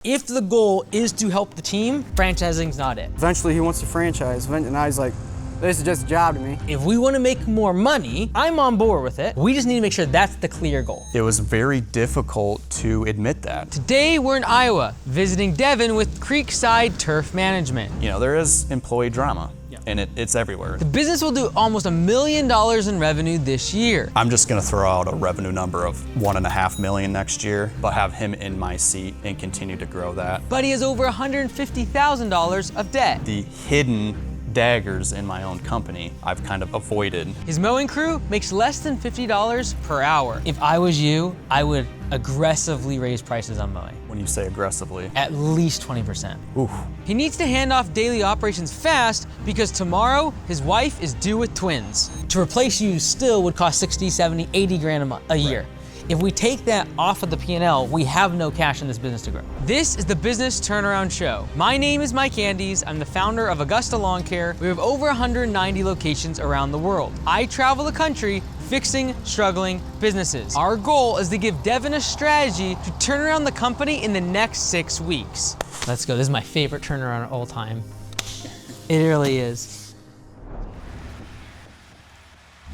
If the goal is to help the team, franchising's not it. Eventually he wants to franchise, and I was like, this is just a job to me. If we want to make more money, I'm on board with it. We just need to make sure that's the clear goal. It was very difficult to admit that. Today, we're in Iowa, visiting Devin with Creekside Turf Management. You know, there is employee drama, and it's everywhere. The business will do almost $1 million in revenue this year. I'm just gonna throw out a revenue number of $1.5 million next year, but have him in my seat and continue to grow that. But he has over $150,000 of debt. The hidden daggers in my own company, I've kind of avoided. His mowing crew makes less than $50 per hour. If I was you, I would aggressively raise prices on mowing. When you say aggressively? At least 20%. Oof. He needs to hand off daily operations fast because tomorrow his wife is due with twins. To replace you still would cost 60, 70, 80 grand a year. If we take that off of the P&L, we have no cash in this business to grow. This is the Business Turnaround Show. My name is Mike Andes. I'm the founder of Augusta Lawn Care. We have over 190 locations around the world. I travel the country fixing struggling businesses. Our goal is to give Devin a strategy to turn around the company in the next 6 weeks. Let's go. This is my favorite turnaround of all time. It really is.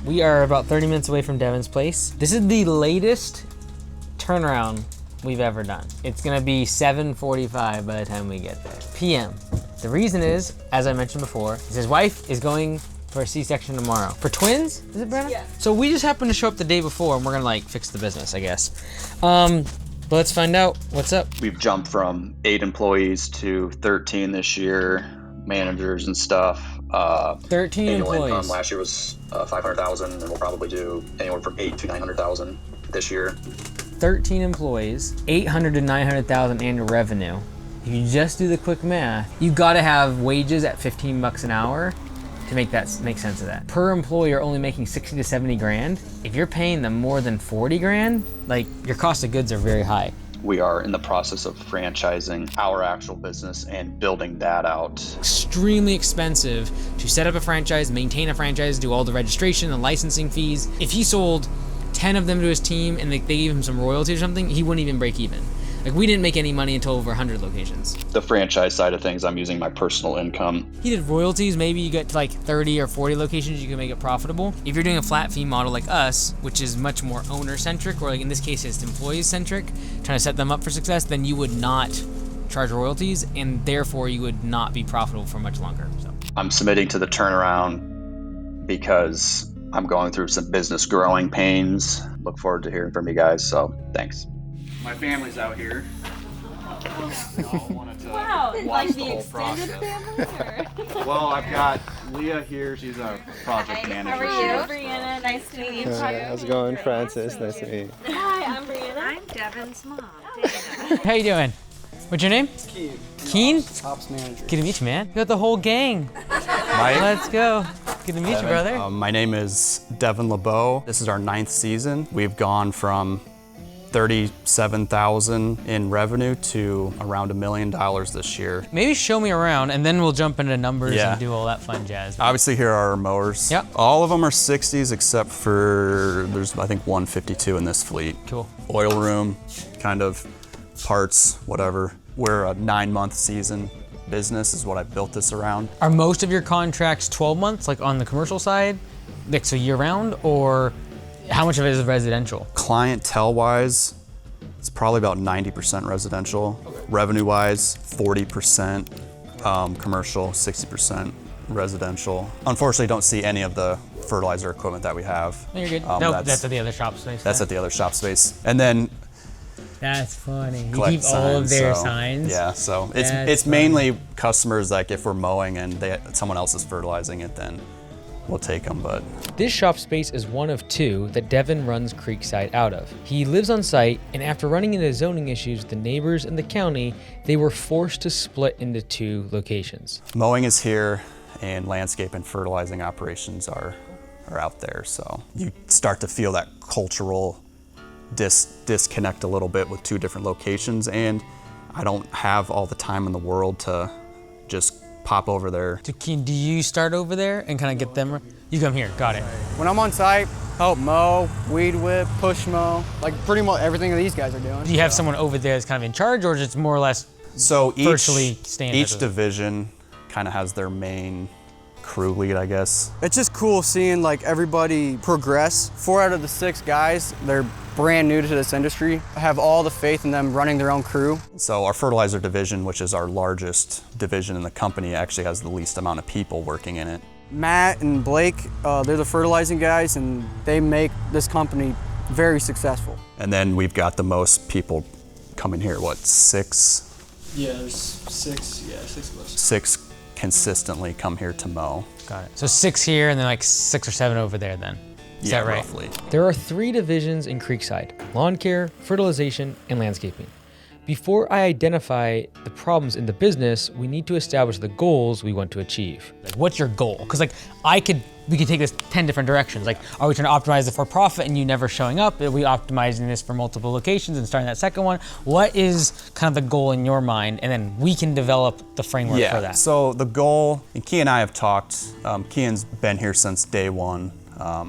We are about 30 minutes away from Devin's place. This is the latest turnaround we've ever done. It's gonna be 7:45 by the time we get there, PM. The reason is, as I mentioned before, his wife is going for a C-section tomorrow. For twins, is it, Brenna? Yeah. So we just happened to show up the day before and we're gonna like fix the business, I guess. But let's find out what's up. We've jumped from 8 employees to 13 this year, managers and stuff. 13 annual employees. income last year was 500,000, and we'll probably do anywhere from 8 to 900,000 this year. 13 employees, 800 to 900,000 annual revenue. If you just do the quick math, you gotta have wages at 15 bucks an hour to make sense of that. Per employee, you're only making 60 to 70 grand. If you're paying them more than 40 grand, like your cost of goods are very high. We are in the process of franchising our actual business and building that out. Extremely expensive to set up a franchise, maintain a franchise, do all the registration and licensing fees. If he sold 10 of them to his team and they gave him some royalty or something, he wouldn't even break even. Like, we didn't make any money until over 100 locations. The franchise side of things, I'm using my personal income. He did royalties, maybe you get to like 30 or 40 locations, you can make it profitable. If you're doing a flat fee model like us, which is much more owner-centric, or like in this case it's employee-centric, trying to set them up for success, then you would not charge royalties, and therefore you would not be profitable for much longer. So I'm submitting to the turnaround because I'm going through some business growing pains. Look forward to hearing from you guys, so thanks. My family's out here. They all wanted to Wow, watch like the the whole extended process. family? Or? Well, I've got Leah here. She's a project manager. How are here. you, Brianna? Nice to meet you. How's it going, Francis? Nice to meet you. Hi, I'm Brianna. I'm Devin's mom, Dana. how you doing? What's your name? Keen. Keen? Ops manager. Good to meet you, man. You got the whole gang. Let's go. Good to meet you, brother. My name is Devin LeBeau. This is our 9th season. We've gone from 37,000 in revenue to around $1 million this year. Maybe show me around and then we'll jump into numbers Yeah. and do all that fun jazz. Obviously here are our mowers. Yep. All of them are 60s except for, there's I think 152 in this fleet. Cool. Oil room, kind of parts, whatever. We're a 9-month season business is what I built this around. Are most of your contracts 12 months, like on the commercial side, like so year round, or how much of it is residential? Clientele-wise, it's probably about 90% residential. Revenue-wise, 40% commercial, 60% residential. Unfortunately, don't see any of the fertilizer equipment that we have. No, you're good. No, that's at the other shop space. That's at the other shop space. And then That's funny. You collect keep all of signs, their so, signs? Yeah, so That's it's funny. mainly customers, like if we're mowing and someone else is fertilizing it, then we'll take them, but. This shop space is one of 2 that Devin runs Creekside out of. He lives on site, and after running into zoning issues with the neighbors and the county, they were forced to split into 2 locations. Mowing is here, and landscape and fertilizing operations are out there, so you start to feel that cultural disconnect a little bit with 2 different locations, and I don't have all the time in the world to just pop over there. Do you start over there and kind of get them? You come here, got it. When I'm on site, help mow, weed whip, push mow, like pretty much everything that these guys are doing. Do you have someone over there that's kind of in charge, or is it more or less So virtually staying each with it? division kind of has their main crew lead, I guess. It's just cool seeing like everybody progress. 4 out of the 6 guys, they're brand new to this industry. I have all the faith in them running their own crew. So our fertilizer division, which is our largest division in the company, actually has the least amount of people working in it. Matt and Blake, they're the fertilizing guys, and they make this company very successful. And then we've got the most people coming here, what, 6? Yeah, there's 6 of us. 6 consistently come here to mow. Got it. So 6 here and then like 6 or 7 over there then. Is Yeah, that right? roughly. There are 3 divisions in Creekside: lawn care, fertilization, and landscaping. Before I identify the problems in the business, we need to establish the goals we want to achieve. Like, what's your goal? Because like we could take this 10 different directions. Like, are we trying to optimize it for profit and you never showing up? Are we optimizing this for multiple locations and starting that second one? What is kind of the goal in your mind? And then we can develop the framework for that. So the goal, and Key and I have talked, Kian's been here since day one.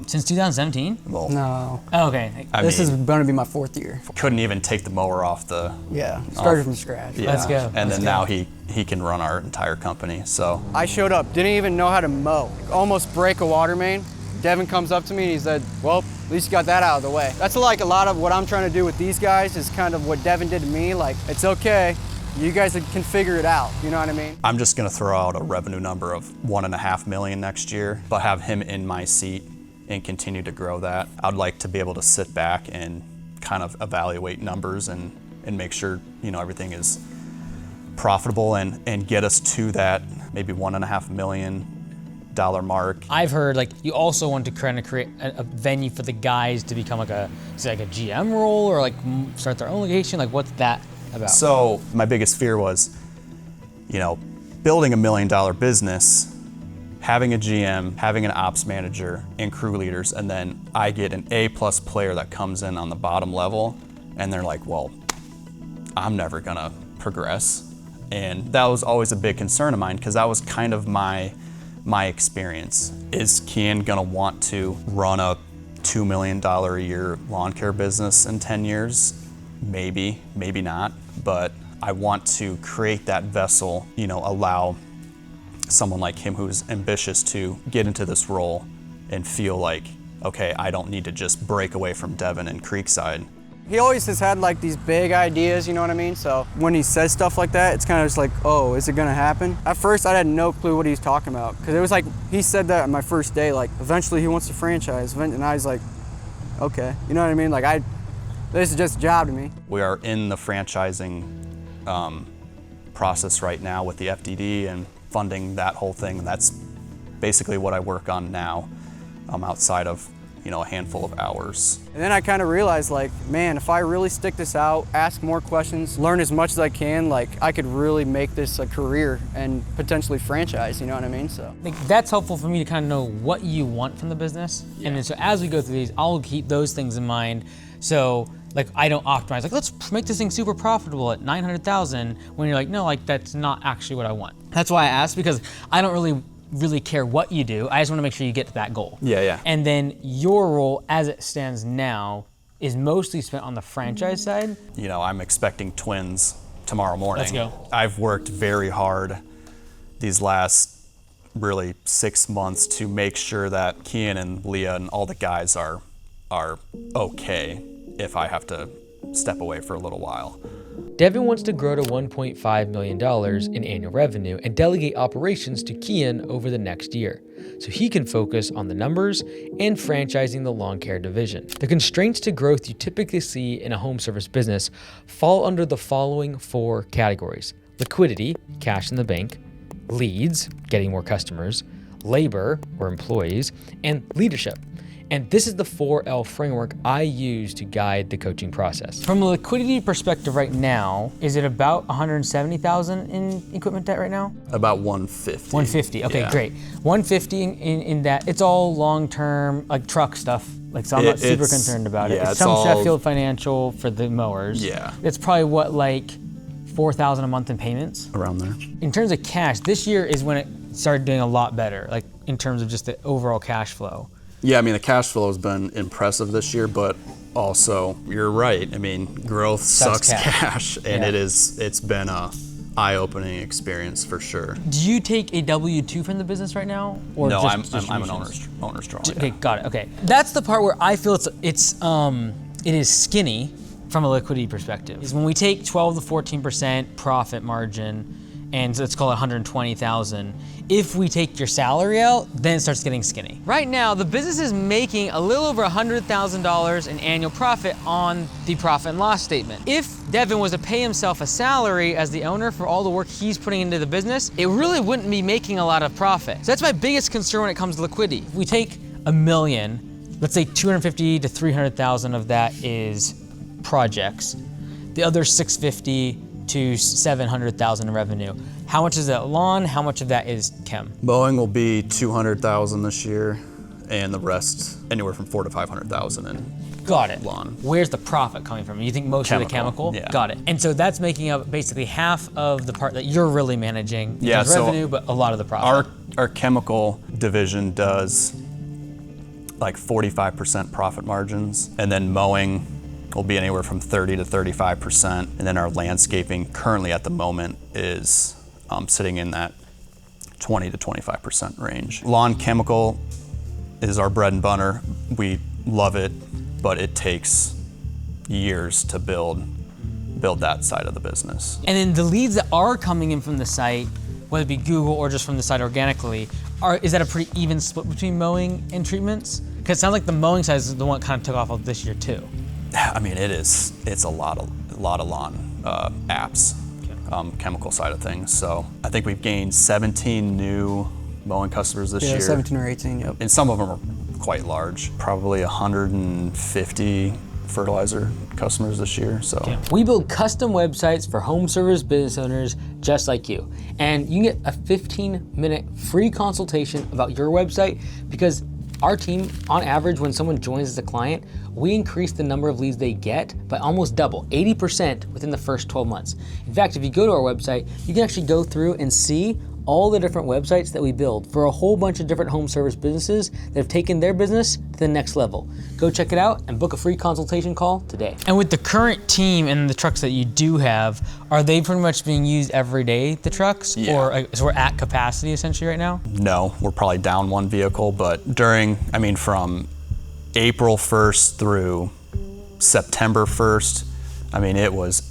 Since 2017? Well, No, Oh, okay. this is going to be my 4th year. couldn't even take the mower off the. Yeah, started from scratch. Let's go. And Let's then go. now he can run our entire company. So I showed up, didn't even know how to mow. Almost break a water main. Devin comes up to me and he said, well, at least you got that out of the way. That's like a lot of what I'm trying to do with these guys is kind of what Devin did to me. Like, it's okay. You guys can figure it out. You know what I mean? I'm just gonna throw out a revenue number of $1.5 million next year, but have him in my seat and continue to grow that. I'd like to be able to sit back and kind of evaluate numbers and make sure, you know, everything is profitable and get us to that maybe $1.5 million mark. I've heard like you also want to kind of create a venue for the guys to become like is it like a GM role or like start their own location? Like what's that about? So my biggest fear was, you know, building $1 million business, having a GM, having an ops manager and crew leaders, and then I get an A+ player that comes in on the bottom level and they're like, well, I'm never gonna progress. And that was always a big concern of mine because that was kind of my experience. Is Kian gonna want to run a $2 million a year lawn care business in 10 years? Maybe, maybe not, but I want to create that vessel, you know, allow someone like him who's ambitious to get into this role and feel like, okay, I don't need to just break away from Devin and Creekside. He always has had like these big ideas, you know what I mean? So when he says stuff like that, it's kind of just like, oh, is it gonna happen? At first, I had no clue what he was talking about. Cause it was like, he said that on my first day, like eventually he wants to franchise. And I was like, okay, you know what I mean? Like this is just a job to me. We are in the franchising process right now with the FDD and funding that whole thing. That's basically what I work on now, outside of, you know, a handful of hours. And then I kind of realized like, man, if I really stick this out, ask more questions, learn as much as I can, like I could really make this a career and potentially franchise, you know what I mean? So I think that's helpful for me to kind of know what you want from the business. And then so as we go through these, I'll keep those things in mind. So like I don't optimize, like let's make this thing super profitable at 900,000 when you're like, no, like that's not actually what I want. That's why I asked, because I don't really care what you do. I just want to make sure you get to that goal. Yeah. And then your role as it stands now is mostly spent on the franchise side. You know, I'm expecting twins tomorrow morning. Let's go. I've worked very hard these last really 6 months to make sure that Kian and Leah and all the guys are okay if I have to step away for a little while. Devin wants to grow to $1.5 million in annual revenue and delegate operations to Kian over the next year, so he can focus on the numbers and franchising the lawn care division. The constraints to growth you typically see in a home service business fall under the following 4 categories: liquidity, cash in the bank; leads, getting more customers; labor, or employees; and leadership. And this is the 4L framework I use to guide the coaching process. From a liquidity perspective right now, is it about 170,000 in equipment debt right now? About 150. 150, okay, Yeah. great. 150 in that, it's all long-term, like truck stuff. Like, so I'm not super It's- concerned about it. yeah, It's it's some all- Sheffield Financial for the mowers. Yeah. It's probably what, like 4,000 a month in payments? Around there. In terms of cash, this year is when it started doing a lot better, like in terms of just the overall cash flow. Yeah, I mean, the cash flow has been impressive this year, but also, you're right. I mean, growth sucks cash. cash, and Yeah. it's been a eye-opening experience for sure. Do you take a W-2 from the business right now? Or No, just I'm an distributions? owner's drawing. Okay, got it. Okay, that's the part where I feel it is skinny from a liquidity perspective. Is when we take 12 to 14% profit margin, and let's call it 120,000. If we take your salary out, then it starts getting skinny. Right now, the business is making a little over $100,000 in annual profit on the profit and loss statement. If Devin was to pay himself a salary as the owner for all the work he's putting into the business, it really wouldn't be making a lot of profit. So that's my biggest concern when it comes to liquidity. If we take $1 million, let's say 250 to 300,000 of that is projects. The other 650 to 700,000 in revenue. How much is that lawn? How much of that is chem? Mowing will be 200,000 this year, and the rest anywhere from 400 to 500,000 in Got it. lawn. Where's the profit coming from? You think most of the chemical? Yeah. Got it. And so that's making up basically half of the part that you're really managing. Yeah, There's so revenue, but a lot of the profit. Our chemical division does like 45% profit margins, and then mowing will be anywhere from 30 to 35%, and then our landscaping currently at the moment is sitting in that 20 to 25% range. Lawn chemical is our bread and butter. We love it, but it takes years to build that side of the business. And then the leads that are coming in from the site, whether it be Google or just from the site organically, is that a pretty even split between mowing and treatments? Because it sounds like the mowing side is the one that kind of took off of this year too. I mean, it is. It's a lot of lawn apps, chemical side of things. So I think we've gained 17 new mowing customers this year. 17 or 18, yep. And some of them are quite large. Probably 150 fertilizer customers this year. So We build custom websites for home service business owners just like you. And you can get a 15-minute free consultation about your website because our team, on average, when someone joins as a client, we increase the number of leads they get by almost double, 80% within the first 12 months. In fact, if you go to our website, you can actually go through and see all the different websites that we build for a whole bunch of different home service businesses that have taken their business to the next level. Go check it out and book a free consultation call today. And with the current team and the trucks that you do have, are they pretty much being used every day, the trucks? Yeah. Or so we're at capacity essentially right now? no, we're probably down one vehicle, but from April 1st through September 1st, it was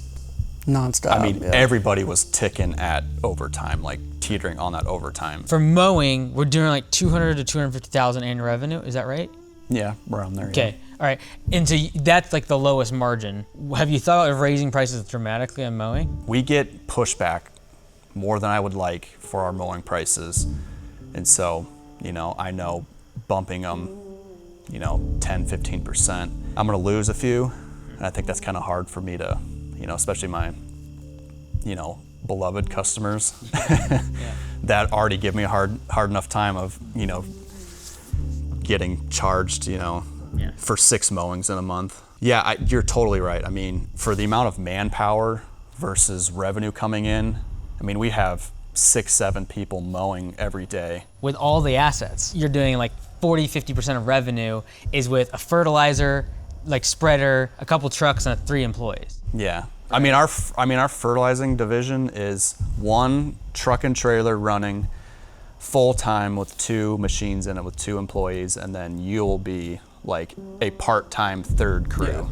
Non-stop. yeah. everybody was ticking at overtime, like teetering on that overtime. For mowing, we're doing like 200 to 250,000 annual revenue. Is that right? Yeah, around there. Okay. All right. And so that's like the lowest margin. Have you thought of raising prices dramatically on mowing? We get pushback more than I would like for our mowing prices. And so, I know bumping them, 10, 15%, I'm gonna lose a few. And I think that's kind of hard for me to, especially my, beloved customers that already give me a hard enough time of, getting charged, for 6 mowings in a month. Yeah, you're totally right. For the amount of manpower versus revenue coming in, we have 6, 7 people mowing every day. With all the assets, you're doing like 40, 50% of revenue is with a fertilizer, like spreader, a couple trucks, and 3 employees. Yeah. Our fertilizing division is 1 truck and trailer running full time with 2 machines in it with 2 employees, and then you'll be like a part-time third crew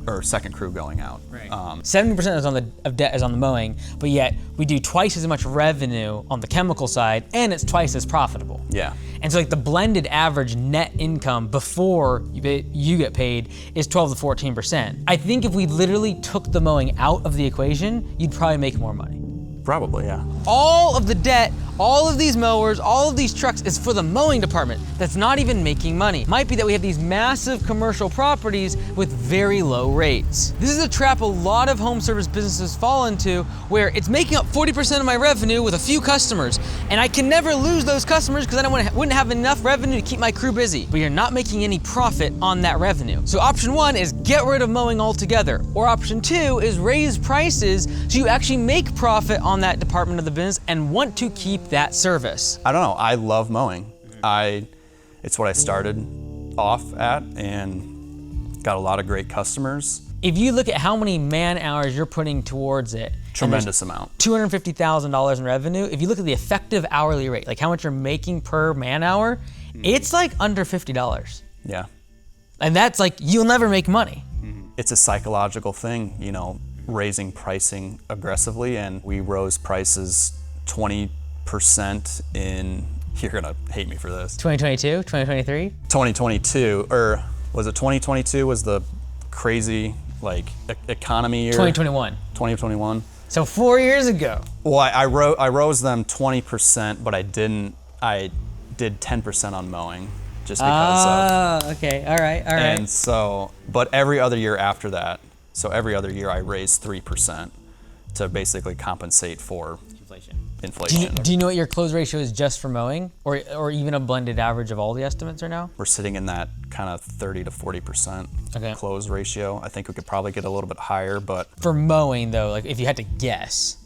or second crew going out. Right. 70% of debt is on the mowing, but yet we do twice as much revenue on the chemical side, and it's twice as profitable. Yeah. And so like the blended average net income before you get paid is 12 to 14%. I think if we literally took the mowing out of the equation, you'd probably make more money. Probably, yeah. All of the debt, all of these mowers, all of these trucks is for the mowing department that's not even making money. Might be that we have these massive commercial properties with very low rates. This is a trap a lot of home service businesses fall into, where it's making up 40% of my revenue with a few customers, and I can never lose those customers because I wouldn't have enough revenue to keep my crew busy. But you're not making any profit on that revenue. So option 1 is get rid of mowing altogether, or option 2 is raise prices so you actually make profit on that department of the business and want to keep that service. I don't know. I love mowing. It's what I started off at and got a lot of great customers. If you look at how many man hours you're putting towards it Tremendous amount. $250,000 in revenue. If you look at the effective hourly rate, like how much you're making per man hour, it's like under $50. Yeah. And that's like, you'll never make money. It's a psychological thing, you know, raising pricing aggressively, and we rose prices 20% in, you're gonna hate me for this, 2022, 2023? 2022, or was it 2022 was the crazy like economy year? 2021. 2021. So 4 years ago. Well, I rose them 20%, but I did 10% on mowing just because of. Okay, all right. And so, but every other year after that, so every other year I raised 3% to basically compensate for inflation. Do you know what your close ratio is just for mowing, or even a blended average of all the estimates are now? We're sitting in that kind of 30 to 40% close ratio. I think we could probably get a little bit higher, but for mowing though, like if you had to guess,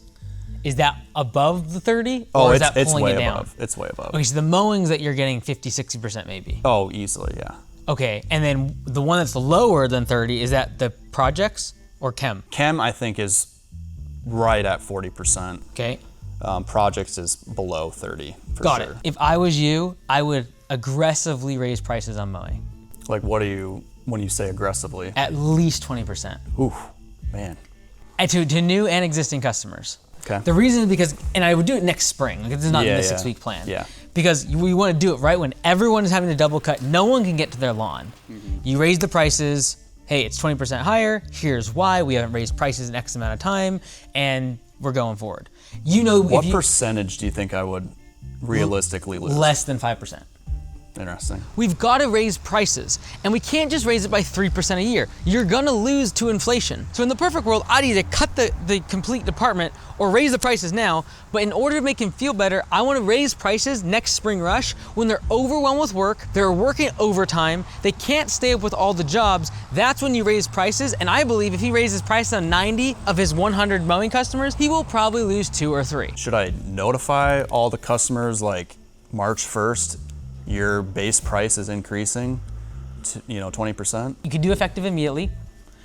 is that above the 30? Oh, or is that it's pulling way it down? above. It's way above. Okay, so the mowings that you're getting 50, 60% maybe. Oh, easily, yeah. Okay, and then the one that's lower than 30, is that the projects or chem? Chem, I think, is right at 40%. Okay. Projects is below 30 for Got sure. it. If I was you, I would aggressively raise prices on mowing. Like, what do you, when you say aggressively? At least 20%. Ooh, man. And to new and existing customers. Okay. The reason is because, and I would do it next spring, like this is not in the 6 week plan. Yeah. Because we want to do it right when everyone is having to double cut, no one can get to their lawn. You raise the prices, hey, it's 20% higher, here's why, we haven't raised prices in X amount of time, and we're going forward. You know, What percentage do you think I would realistically lose? Less than 5%. Interesting. We've got to raise prices, and we can't just raise it by 3% a year. You're gonna lose to inflation. So in the perfect world, I'd either cut the complete department or raise the prices now, but in order to make him feel better, I wanna raise prices next spring rush when they're overwhelmed with work, they're working overtime, they can't stay up with all the jobs. That's when you raise prices, and I believe if he raises prices on 90 of his 100 mowing customers, he will probably lose 2 or 3. Should I notify all the customers like March 1st, your base price is increasing to, 20%? You could do effective immediately.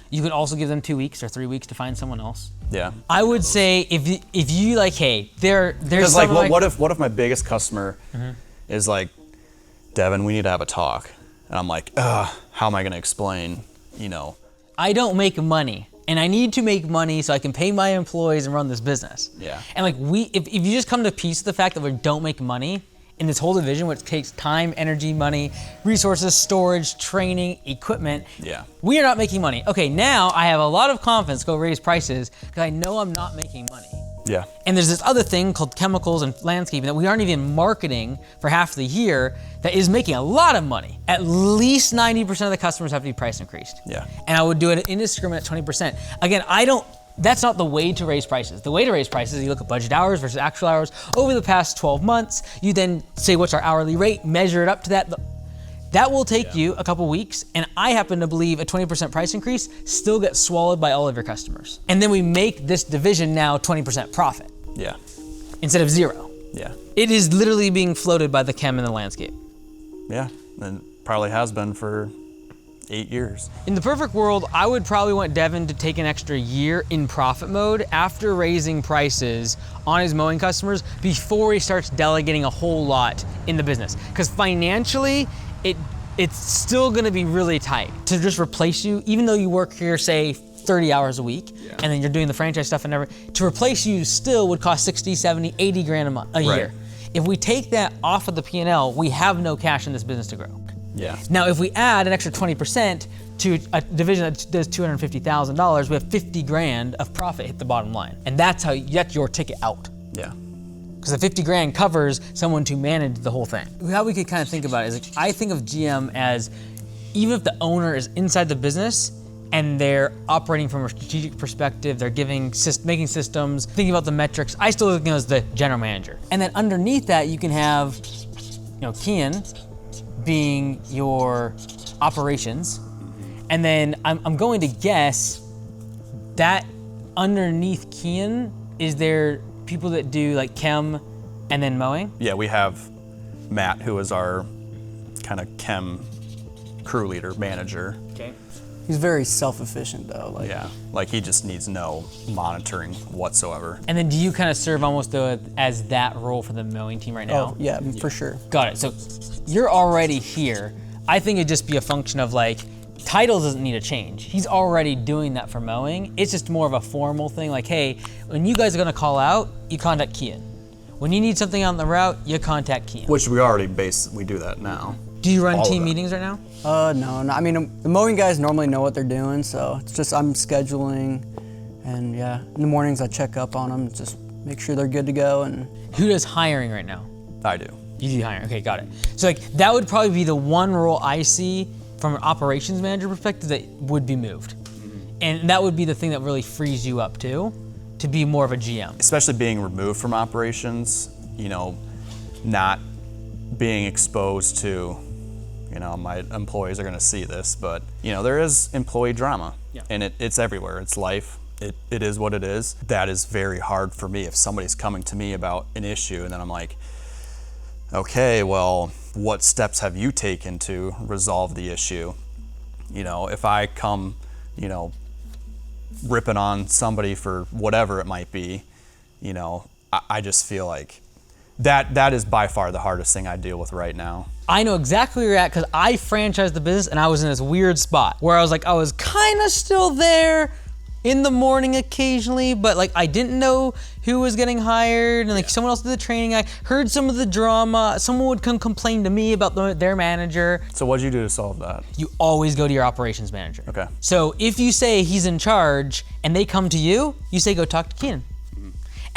You could also give them 2 weeks or 3 weeks to find someone else. Yeah. I would say if you like, hey, there's because like what if my biggest customer is like, Devin, we need to have a talk, and I'm like, how am I gonna explain, I don't make money, and I need to make money so I can pay my employees and run this business. Yeah. And like if you just come to peace with the fact that we don't make money in this whole division, which takes time, energy, money, resources, storage, training, equipment, we are not making money. Okay, now I have a lot of confidence to go raise prices because I know I'm not making money. Yeah. And there's this other thing called chemicals and landscaping that we aren't even marketing for half the year that is making a lot of money. At least 90% of the customers have to be price increased. Yeah. And I would do it indiscriminate 20%. Again, that's not the way to raise prices. The way to raise prices, you look at budget hours versus actual hours over the past 12 months. You then say, what's our hourly rate? Measure it up to that. That will take you a couple weeks, and I happen to believe a 20% price increase still gets swallowed by all of your customers. And then we make this division now 20% profit. Yeah. Instead of 0. Yeah. It is literally being floated by the chem and the landscape. Yeah, and probably has been for 8 years. In the perfect world, I would probably want Devin to take an extra year in profit mode after raising prices on his mowing customers before he starts delegating a whole lot in the business. Because financially, it's still gonna be really tight to just replace you, even though you work here, say, 30 hours a week, and then you're doing the franchise stuff and everything. To replace you still would cost 60, 70, 80 grand a year. If we take that off of the P&L, we have no cash in this business to grow. Yeah. Now, if we add an extra 20% to a division that does $250,000, we have 50 grand of profit hit the bottom line. And that's your ticket out. Yeah. Because the 50 grand covers someone to manage the whole thing. How we could kind of think about it is, like, I think of GM as, even if the owner is inside the business and they're operating from a strategic perspective, they're making systems, thinking about the metrics, I still look at them as the general manager. And then underneath that, you can have, Kian being your operations. And then I'm going to guess that underneath Kian, is there people that do like chem and then mowing? Yeah, we have Matt, who is our kind of chem crew leader, manager. Okay. He's very self-efficient though. Like, Yeah, like he just needs no monitoring whatsoever. And then do you kind of serve almost though as that role for the mowing team right now? oh yeah, for sure. Got it. So you're already here. I think it'd just be a function of like, title doesn't need a change. He's already doing that for mowing. It's just more of a formal thing like, hey, when you guys are gonna call out, you contact Kian. When you need something on the route, you contact Kian. Which we already we do that now. Do you run all of team that. meetings right now? No, I mean, the mowing guys normally know what they're doing, so it's just I'm scheduling, and yeah, in the mornings I check up on them, just make sure they're good to go. And Who does hiring right now? I do. You do hiring, okay, got it. So like, that would probably be the one role I see from an operations manager perspective that would be moved. And that would be the thing that really frees you up too, to be more of a GM. Especially being removed from operations, you know, not being exposed to, you know, my employees are gonna see this, but you know, there is employee drama, and it's everywhere. It's life. It is what it is. That is very hard for me if somebody's coming to me about an issue, and then I'm like, okay, well, what steps have you taken to resolve the issue? You know, if I come, you know, ripping on somebody for whatever it might be, you know, I just feel like that is by far the hardest thing I deal with right now. I know exactly where you're at because I franchised the business and I was in this weird spot where I was kind of still there in the morning occasionally, but like I didn't know who was getting hired, and like someone else did the training. I heard some of the drama. Someone would come complain to me about their manager. So what'd you do to solve that? You always go to your operations manager. Okay. So if you say he's in charge and they come to you, you say go talk to Kian.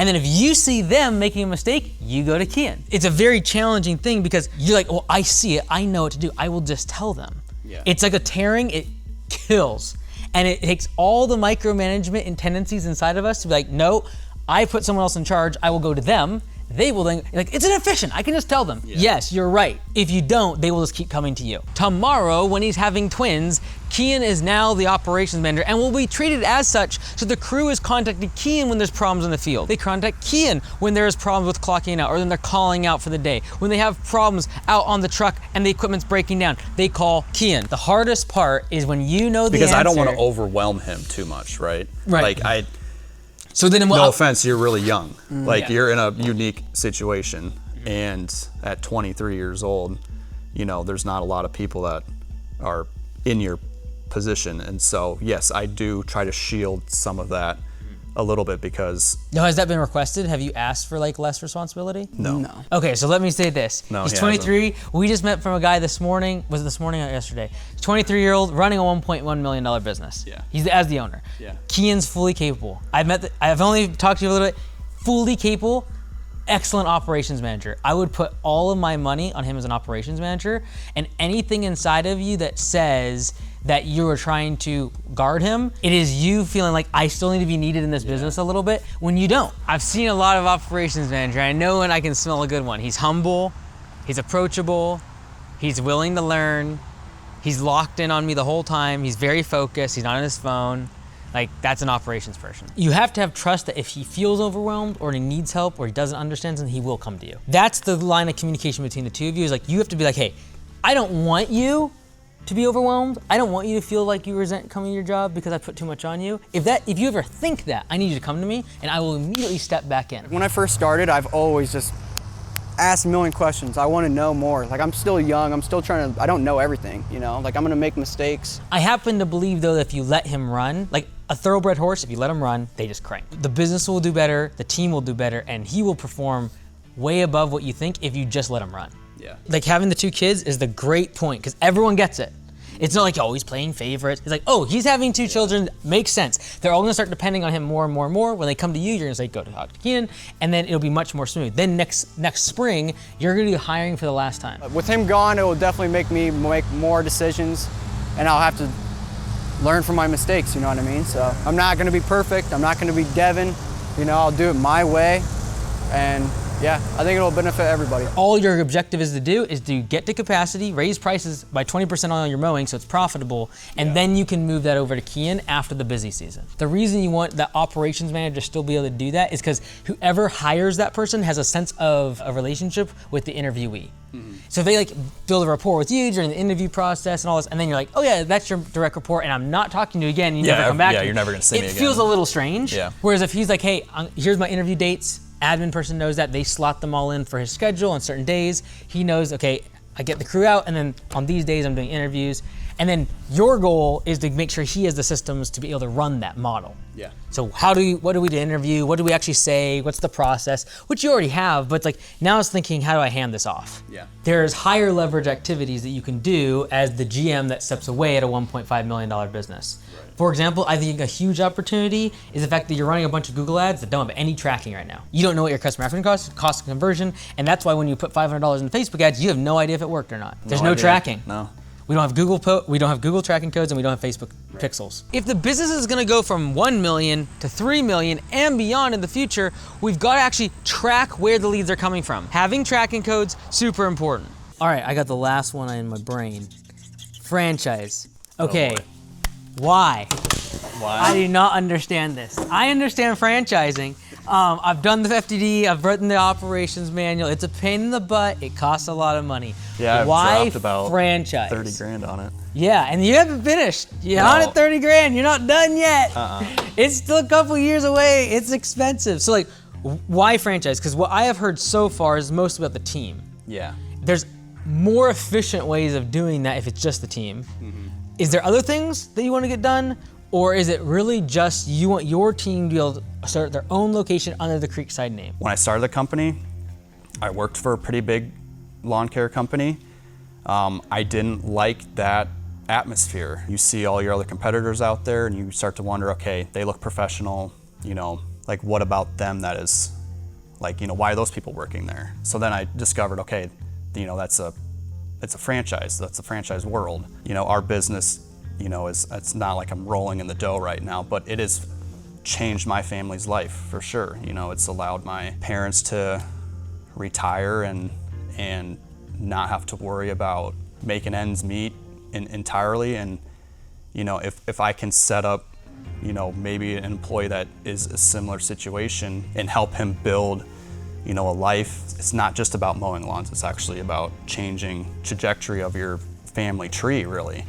And then if you see them making a mistake, you go to Kian. It's a very challenging thing because you're like, well, I see it, I know what to do. I will just tell them. Yeah. It's like a tearing, it kills. And it takes all the micromanagement and tendencies inside of us to be like, no, I put someone else in charge, I will go to them. They will then, like, it's inefficient, I can just tell them. Yes, you're right. If you don't, they will just keep coming to you. Tomorrow, when he's having twins, Kian is now the operations manager and will be treated as such, so the crew is contacting Kian when there's problems in the field. They contact Kian when there's problems with clocking out or when they're calling out for the day. When they have problems out on the truck and the equipment's breaking down, they call Kian. The hardest part is when you know the because answer. I don't want to overwhelm him too much, right? Right. Like So then no offense, you're really young. Like Yeah. you're in a unique situation, and at 23 years old, you know, there's not a lot of people that are in your position. And so, yes, I do try to shield some of that a little bit because... Now, has that been requested? Have you asked for like less responsibility? No. No. Okay, so let me say this. No, he's he 23. We just met from a guy this morning. Was it this morning or yesterday? 23-year-old running a $1.1 million business. Yeah. He's as the owner. Yeah. Kian's fully capable. I've only talked to you a little bit. Fully capable, excellent operations manager. I would put all of my money on him as an operations manager, and anything inside of you that says that you are trying to guard him, it is you feeling like I still need to be needed in this business a little bit when you don't. I've seen a lot of operations manager. I know when I can smell a good one. He's humble, he's approachable, he's willing to learn, he's locked in on me the whole time, he's very focused, he's not on his phone. Like, that's an operations person. You have to have trust that if he feels overwhelmed or he needs help or he doesn't understand something, he will come to you. That's the line of communication between the two of you, is like, you have to be like, hey, I don't want you to be overwhelmed. I don't want you to feel like you resent coming to your job because I put too much on you. If you ever think that, I need you to come to me and I will immediately step back in. When I first started, I've always just asked a million questions. I want to know more. Like, I'm still young, I'm still trying to, I don't know everything, you know? Like, I'm gonna make mistakes. I happen to believe though that if you let him run, like a thoroughbred horse, if you let him run, they just crank. The business will do better, the team will do better, and he will perform way above what you think if you just let him run. Yeah. Like having the two kids is the great point because everyone gets it. It's not like, oh, he's playing favorites. It's like, oh, he's having two children, makes sense. They're all gonna start depending on him more and more and more. When they come to you, you're gonna say, go to talk to Kian, and then it'll be much more smooth. Then next spring, you're gonna be hiring for the last time. With him gone, it will definitely make me make more decisions, and I'll have to learn from my mistakes, you know what I mean? So I'm not gonna be perfect, I'm not gonna be Devin, you know, I'll do it my way, and Yeah, I think it'll benefit everybody. All your objective is to get to capacity, raise prices by 20% on your mowing so it's profitable, and then you can move that over to Kian after the busy season. The reason you want the operations manager to still be able to do that is because whoever hires that person has a sense of a relationship with the interviewee. So if they like build a rapport with you during the interview process and all this, and then you're like, oh yeah, that's your direct report, and I'm not talking to you again, you never come back to me. You're never gonna see me again. It feels a little strange. Yeah. Whereas if he's like, hey, here's my interview dates, admin person knows that, they slot them all in for his schedule on certain days. He knows, okay, I get the crew out, and then on these days I'm doing interviews. And then your goal is to make sure he has the systems to be able to run that model. Yeah. So what do we interview? What do we actually say? What's the process? Which you already have, but it's like now it's thinking, how do I hand this off? Yeah. There's higher leverage activities that you can do as the GM that steps away at a $1.5 million business. Right. For example, I think a huge opportunity is the fact that you're running a bunch of Google ads that don't have any tracking right now. You don't know what your customer acquisition cost of conversion, and that's why when you put $500 in Facebook ads, you have no idea if it worked or not. There's no tracking. No. We don't have Google tracking codes, and we don't have Facebook pixels. If the business is gonna go from 1 million to 3 million and beyond in the future, we've got to actually track where the leads are coming from. Having tracking codes, super important. All right, I got the last one in my brain. Franchise. Okay, why? I do not understand this. I understand franchising. I've done the FTD, I've written the operations manual. It's a pain in the butt, it costs a lot of money. Yeah, I've Why dropped about franchise? 30 grand on it. Yeah, and you haven't finished. You're on at 30 grand, you're not done yet. It's still a couple years away, it's expensive. So like, why franchise? Because what I have heard so far is mostly about the team. Yeah. There's more efficient ways of doing that if it's just the team. Is there other things that you want to get done? Or is it really just you want your team to be able to start their own location under the Creekside name? When I started the company, I worked for a pretty big lawn care company. I didn't like that atmosphere. You see all your other competitors out there and you start to wonder, okay, they look professional, like what about them that is, like, why are those people working there? So then I discovered, okay, it's a franchise, that's the franchise world. Our business, it's not like I'm rolling in the dough right now, but it has changed my family's life for sure. It's allowed my parents to retire and not have to worry about making ends meet entirely. And if I can set up maybe an employee that is a similar situation and help him build a life, it's not just about mowing lawns, it's actually about changing trajectory of your family tree, really.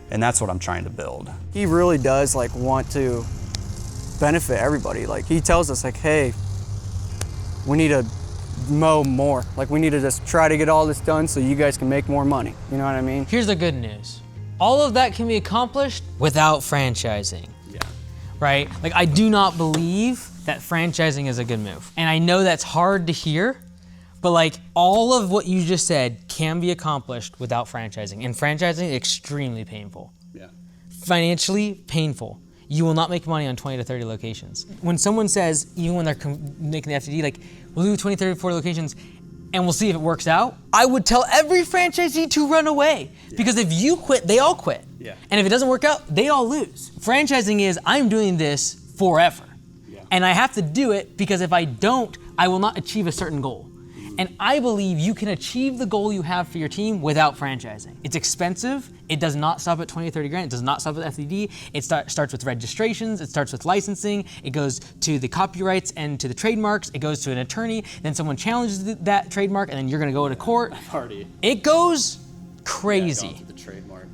And that's what I'm trying to build. He really does want to benefit everybody. He tells us hey, we need to mow more. We need to just try to get all this done so you guys can make more money. You know what I mean? Here's the good news. All of that can be accomplished without franchising. Yeah. Right? I do not believe that franchising is a good move. And I know that's hard to hear, but all of what you just said can be accomplished without franchising. And franchising is extremely painful. Yeah. Financially painful. You will not make money on 20 to 30 locations. When someone says, even when they're making the FTD, we'll do 20, 30, 40 locations and we'll see if it works out, I would tell every franchisee to run away. Because if you quit, they all quit. Yeah. And if it doesn't work out, they all lose. Franchising is, I'm doing this forever. Yeah. And I have to do it because if I don't, I will not achieve a certain goal. And I believe you can achieve the goal you have for your team without franchising. It's expensive. It does not stop at 20 or 30 grand. It does not stop at FDD. It starts with registrations. It starts with licensing. It goes to the copyrights and to the trademarks. It goes to an attorney. Then someone challenges that trademark, and then you're gonna go to court. It goes crazy. Yeah, the trademark,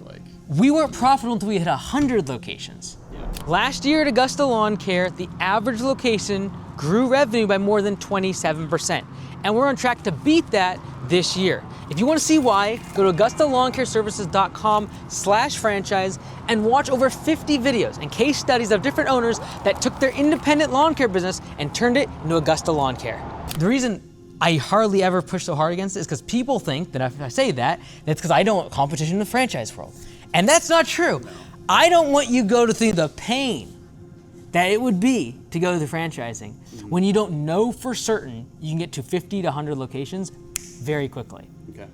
We weren't profitable until we hit 100 locations. Yeah. Last year at Augusta Lawn Care, the average location grew revenue by more than 27%. And we're on track to beat that this year. If you want to see why, go to AugustaLawnCareServices.com/franchise and watch over 50 videos and case studies of different owners that took their independent lawn care business and turned it into Augusta Lawn Care. The reason I hardly ever push so hard against it is because people think that if I say that, it's because I don't want competition in the franchise world. And that's not true. I don't want you to go through the pain that it would be to go through franchising when you don't know for certain you can get to 50 to 100 locations very quickly. Okay.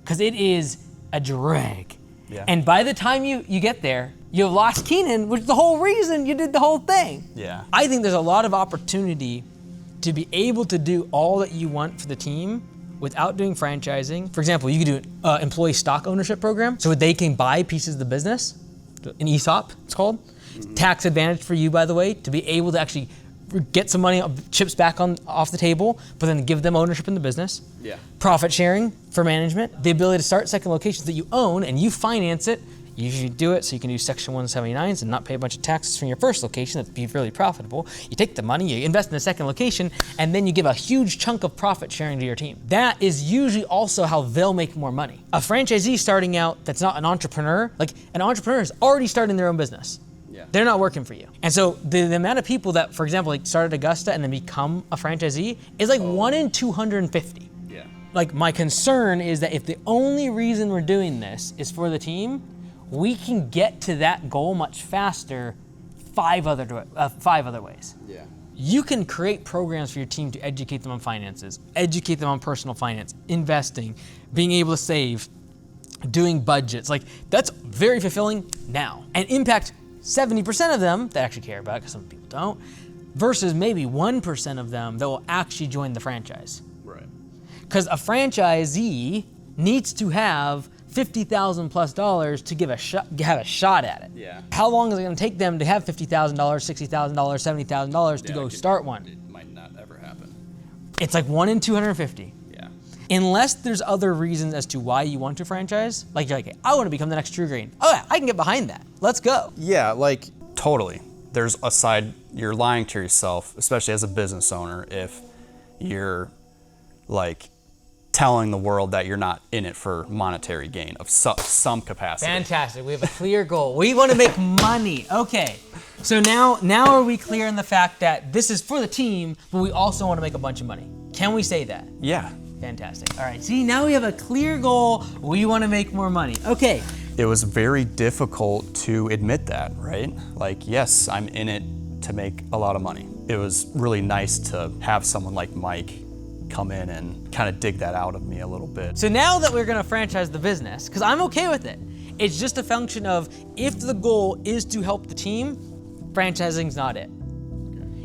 Because it is a drag. Yeah. And by the time you get there, you've lost Keenan, which is the whole reason you did the whole thing. Yeah. I think there's a lot of opportunity to be able to do all that you want for the team without doing franchising. For example, you could do an employee stock ownership program so they can buy pieces of the business, an ESOP it's called. Tax advantage for you, by the way, to be able to actually get some money, chips back off the table, but then give them ownership in the business. Yeah. Profit sharing for management, the ability to start second locations that you own and you finance it. You usually do it so you can do Section 179s and not pay a bunch of taxes from your first location. That'd be really profitable. You take the money, you invest in the second location, and then you give a huge chunk of profit sharing to your team. That is usually also how they'll make more money. A franchisee starting out that's not an entrepreneur, like an entrepreneur is already starting their own business. Yeah. They're not working for you. And so the amount of people that, for example, like started Augusta and then become a franchisee is like 1 in 250. Yeah. Like my concern is that if the only reason we're doing this is for the team, we can get to that goal much faster 5 other ways. Yeah. You can create programs for your team to educate them on finances, educate them on personal finance, investing, being able to save, doing budgets. Like that's very fulfilling now and impact 70% of them that actually care about it, because some people don't, versus maybe 1% of them that will actually join the franchise. Right. Because a franchisee needs to have $50,000 plus to have a shot at it. Yeah. How long is it going to take them to have $50,000, $60,000, $70,000 to go start one? It might not ever happen. It's like 1 in 250. Yeah. Unless there's other reasons as to why you want to franchise, like you're like, hey, I want to become the next True Green. Oh yeah, I can get behind that. Let's go. Yeah, like totally. There's a side, you're lying to yourself, especially as a business owner, if you're like telling the world that you're not in it for monetary gain of some capacity. Fantastic. We have a clear goal. We want to make money. Okay. So now are we clear in the fact that this is for the team, but we also want to make a bunch of money? Can we say that? Yeah. Fantastic. All right. See, now we have a clear goal. We want to make more money. Okay. It was very difficult to admit that, right? Like, yes, I'm in it to make a lot of money. It was really nice to have someone like Mike come in and kind of dig that out of me a little bit. So now that we're going to franchise the business, because I'm okay with it, it's just a function of if the goal is to help the team, franchising's not it.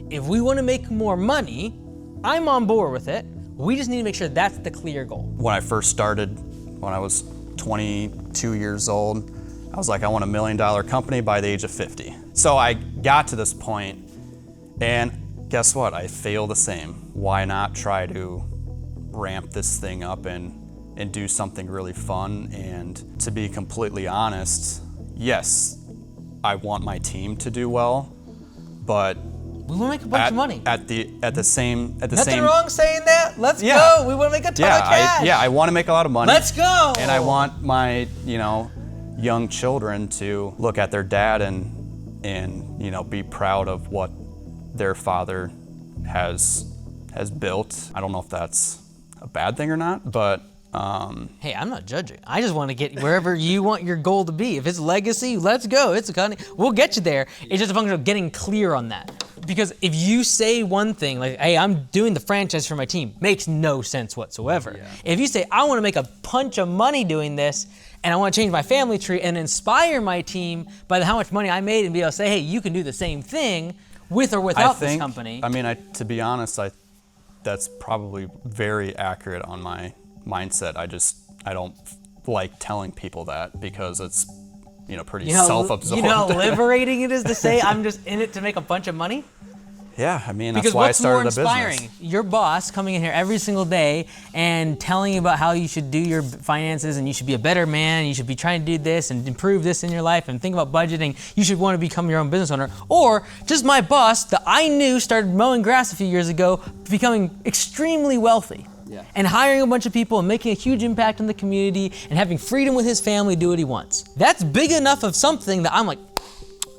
If we want to make more money, I'm on board with it. We just need to make sure that's the clear goal. When I first started, when I was 22 years old, I was like, I want $1 million company by the age of 50. So I got to this point, and guess what? I fail the same. Why not try to ramp this thing up and do something really fun? And to be completely honest, yes, I want my team to do well, but we want to make a bunch of money. At the same Nothing wrong saying that. Let's Yeah. go. We want to make a ton of cash. I want to make a lot of money. Let's go. And I want my, young children to look at their dad and be proud of what their father has built. I don't know if that's a bad thing or not, but hey, I'm not judging. I just want to get wherever you want your goal to be. If it's legacy, let's go. It's a company. We'll get you there. It's just a function of getting clear on that. Because if you say one thing, like, hey, I'm doing the franchise for my team, makes no sense whatsoever. Yeah. If you say, I want to make a bunch of money doing this, and I want to change my family tree and inspire my team by how much money I made and be able to say, hey, you can do the same thing with or without this company. To be honest, that's probably very accurate on my mindset. I don't like telling people that because it's pretty self-absorbed. You know how liberating it is to say I'm just in it to make a bunch of money? Yeah, Because that's why I started a what's more inspiring? business. Your boss coming in here every single day and telling you about how you should do your finances and you should be a better man, you should be trying to do this and improve this in your life and think about budgeting. You should want to become your own business owner. Or just my boss that I knew started mowing grass a few years ago, becoming extremely wealthy. Yeah. And hiring a bunch of people and making a huge impact in the community and having freedom with his family to do what he wants. That's big enough of something that I'm like,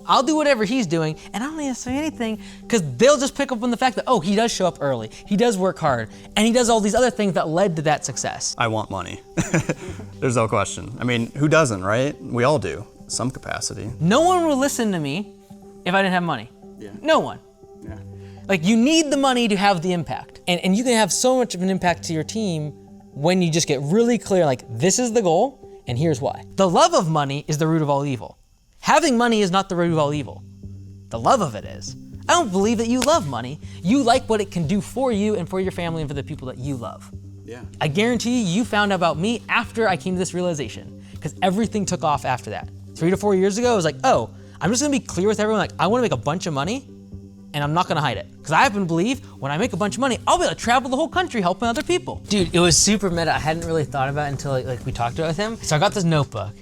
I'll do whatever he's doing, and I don't need to say anything, because they'll just pick up on the fact that, oh, he does show up early, he does work hard, and he does all these other things that led to that success. I want money. There's no question. Who doesn't, right? We all do, some capacity. No one will listen to me if I didn't have money. Yeah. No one. Yeah. Like, you need the money to have the impact. And you can have so much of an impact to your team when you just get really clear, like, this is the goal, and here's why. The love of money is the root of all evil. Having money is not the root of all evil. The love of it is. I don't believe that you love money. You like what it can do for you and for your family and for the people that you love. Yeah. I guarantee you found out about me after I came to this realization, because everything took off after that. 3 to 4 years ago, I was like, oh, I'm just gonna be clear with everyone, like, I wanna make a bunch of money, and I'm not gonna hide it. Because I happen to believe when I make a bunch of money, I'll be able to travel the whole country helping other people. Dude, it was super meta. I hadn't really thought about it until like we talked about it with him. So I got this notebook.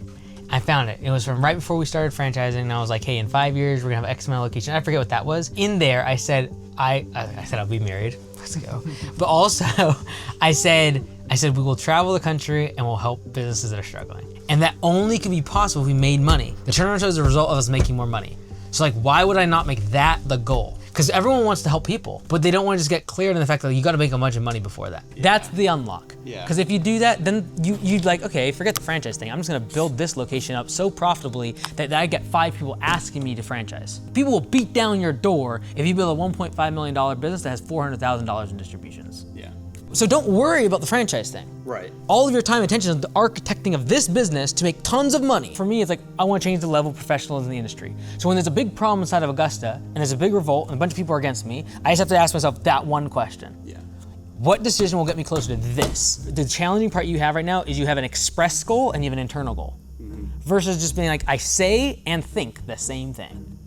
I found it. It was from right before we started franchising, and I was like, hey, in 5 years, we're gonna have X amount of location. I forget what that was. In there, I said, I said I'll be married. Let's go. But also, I said we will travel the country and we'll help businesses that are struggling. And that only could be possible if we made money. The turnaround show is a result of us making more money. So like, why would I not make that the goal? Because everyone wants to help people, but they don't want to just get cleared in the fact that you got to make a bunch of money before that. Yeah. That's the unlock. Yeah. Because if you do that, then you'd like, okay, forget the franchise thing. I'm just gonna build this location up so profitably that I get 5 people asking me to franchise. People will beat down your door if you build a $1.5 million business that has $400,000 in distributions. Yeah. So don't worry about the franchise thing. Right. All of your time and attention is the architecting of this business to make tons of money. For me, it's like, I want to change the level of professionals in the industry. So when there's a big problem inside of Augusta, and there's a big revolt, and a bunch of people are against me, I just have to ask myself that one question. Yeah. What decision will get me closer to this? The challenging part you have right now is you have an express goal and you have an internal goal. Mm-hmm. Versus just being like, I say and think the same thing.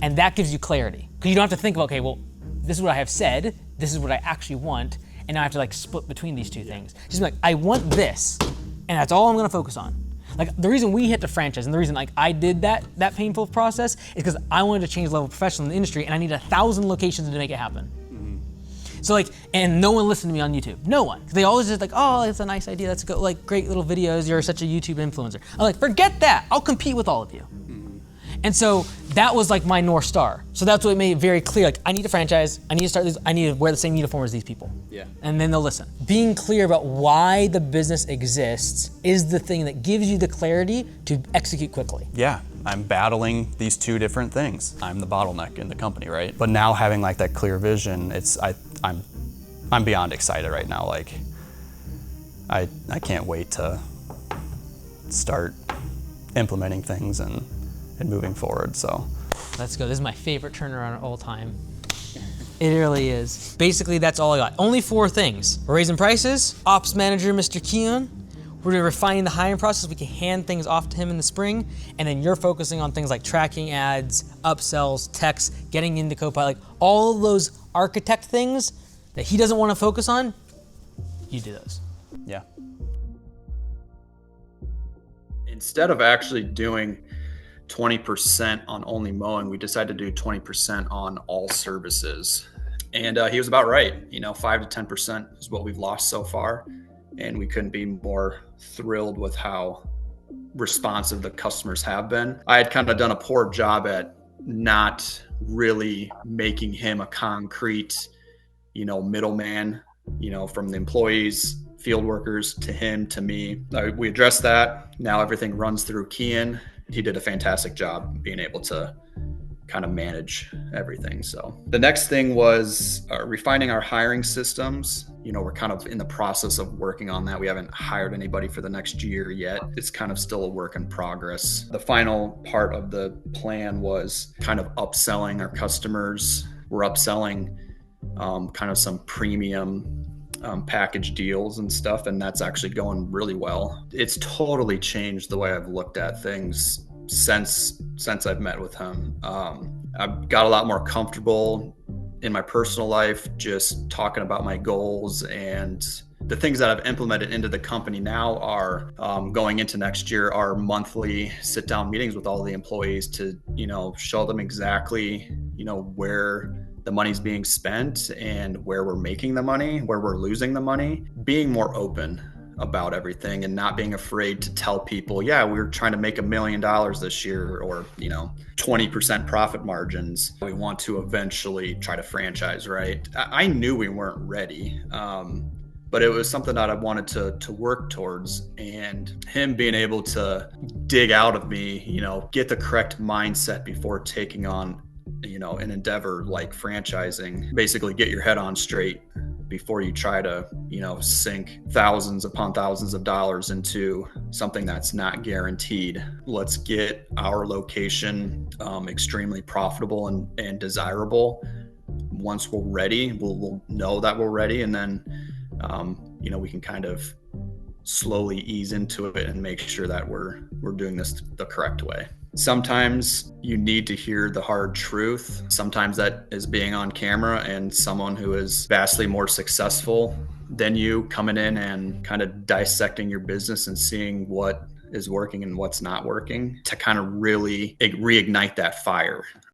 And that gives you clarity. Because you don't have to think about, okay, well, this is what I have said, this is what I actually want, and now I have to like split between these two things. Just be like, I want this, and that's all I'm gonna focus on. Like the reason we hit the franchise and the reason like I did that painful process is because I wanted to change the level of professional in the industry, and I needed 1,000 locations to make it happen. Mm-hmm. So like, and no one listened to me on YouTube, no one. They always just like, oh, it's a nice idea, let's go, like great little videos, you're such a YouTube influencer. I'm like, forget that, I'll compete with all of you. And so that was like my North Star. So that's what made it very clear, like I need a franchise, I need to start this, I need to wear the same uniform as these people. Yeah. And then they'll listen. Being clear about why the business exists is the thing that gives you the clarity to execute quickly. Yeah, I'm battling these two different things. I'm the bottleneck in the company, right? But now having like that clear vision, I'm beyond excited right now. Like I can't wait to start implementing things and moving forward, so. Let's go, this is my favorite turnaround of all time. It really is. Basically, that's all I got. Only 4 things. We're raising prices, ops manager, Mr. Keon. We're refining the hiring process. We can hand things off to him in the spring, and then you're focusing on things like tracking ads, upsells, texts, getting into Copilot, like all of those architect things that he doesn't want to focus on, you do those. Yeah. Instead of actually doing 20% on only mowing, we decided to do 20% on all services. And he was about right. 5 to 10% is what we've lost so far. And we couldn't be more thrilled with how responsive the customers have been. I had kind of done a poor job at not really making him a concrete, middleman, from the employees, field workers, to him, to me. We addressed that. Now everything runs through Kean. He did a fantastic job being able to kind of manage everything. So the next thing was refining our hiring systems. We're kind of in the process of working on that. We haven't hired anybody for the next year yet. It's kind of still a work in progress. The final part of the plan was kind of upselling our customers. We're upselling kind of some premium package deals and stuff, and that's actually going really well. It's totally changed the way I've looked at things since I've met with him. I've got a lot more comfortable in my personal life, just talking about my goals, and the things that I've implemented into the company now are going into next year are monthly sit down meetings with all the employees to show them exactly where the money's being spent and where we're making the money, where we're losing the money, being more open about everything and not being afraid to tell people, yeah, we're trying to make $1 million this year, or 20% profit margins. We want to eventually try to franchise, right? I knew we weren't ready, but it was something that I wanted to work towards, and him being able to dig out of me, get the correct mindset before taking on an endeavor like franchising, basically get your head on straight before you try to, sink thousands upon thousands of dollars into something that's not guaranteed. Let's get our location extremely profitable and desirable. Once we're ready, we'll know that we're ready, and then we can kind of slowly ease into it and make sure that we're doing this the correct way. Sometimes you need to hear the hard truth. Sometimes that is being on camera and someone who is vastly more successful than you coming in and kind of dissecting your business and seeing what is working and what's not working to kind of really reignite that fire.